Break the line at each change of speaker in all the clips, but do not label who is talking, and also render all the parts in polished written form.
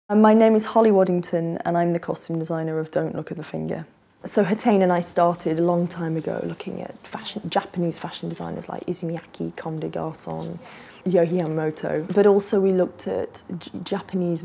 My name is Holly Waddington and I'm the costume designer of Don't Look at the Finger. So Hetain and I started a long time ago looking at Japanese fashion designers like Izumiyaki, Comme des Garçons, Yohei Yamamoto, but also we looked at Japanese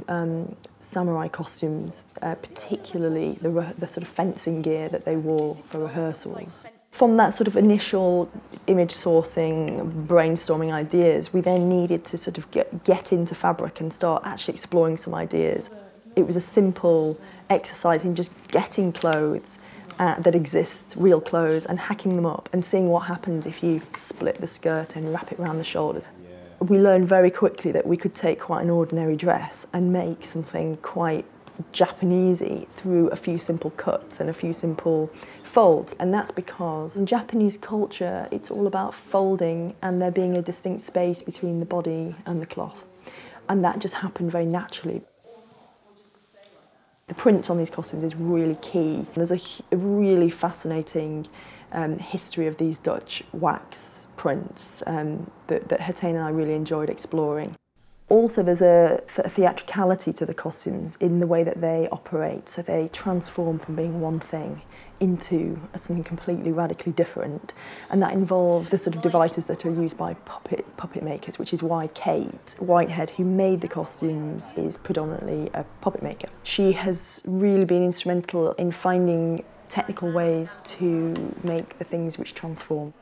samurai costumes, particularly the sort of fencing gear that they wore for rehearsals. From that sort of initial image sourcing, brainstorming ideas, we then needed to sort of get into fabric and start actually exploring some ideas. It was a simple exercise in just getting clothes that exist, real clothes, and hacking them up and seeing what happens if you split the skirt and wrap it around the shoulders. We learned very quickly that we could take quite an ordinary dress and make something quite Japanesey through a few simple cuts and a few simple folds. And that's because in Japanese culture it's all about folding and there being a distinct space between the body and the cloth. And that just happened very naturally. The print on these costumes is really key. There's a really fascinating history of these Dutch wax prints that Hetain and I really enjoyed exploring. Also, there's a theatricality to the costumes in the way that they operate, so they transform from being one thing into something completely radically different, and that involves the sort of devices that are used by puppet makers, which is why Kate Whitehead, who made the costumes, is predominantly a puppet maker. She has really been instrumental in finding technical ways to make the things which transform.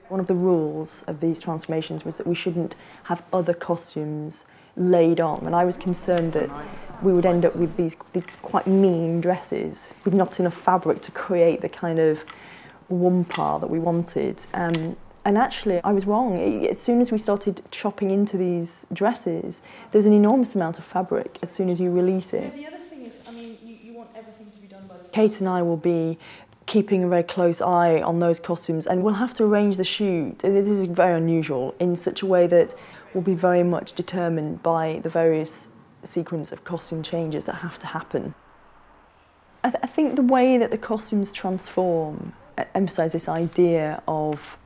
One of the rules of these transformations was that we shouldn't have other costumes laid on, and I was concerned that we would end up with these quite mean dresses with not enough fabric to create the kind of wumpa that we wanted. And actually, I was wrong. As soon as we started chopping into these dresses, there's an enormous amount of fabric as soon as you release it.
The other thing is, I mean, you want everything to be done by the...
Kate and I will be keeping a very close eye on those costumes, and we'll have to arrange the shoot. This is very unusual in such a way that will be very much determined by the various sequence of costume changes that have to happen. I think the way that the costumes transform emphasise this idea of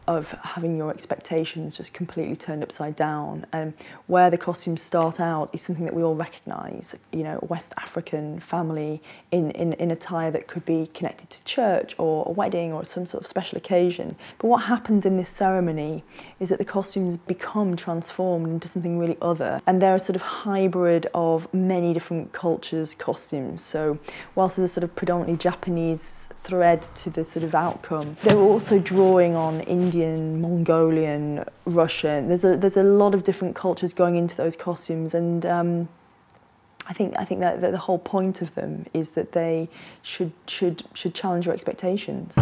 having your expectations just completely turned upside down, and where the costumes start out is something that we all recognise, you know, a West African family in attire that could be connected to church or a wedding or some sort of special occasion. But what happens in this ceremony is that the costumes become transformed into something really other, and they're a sort of hybrid of many different cultures' costumes. So whilst there's a sort of predominantly Japanese thread to the sort of outcome, they're also drawing on Indian, Mongolian, Russian. There's a lot of different cultures going into those costumes, and I think that the whole point of them is that they should challenge your expectations.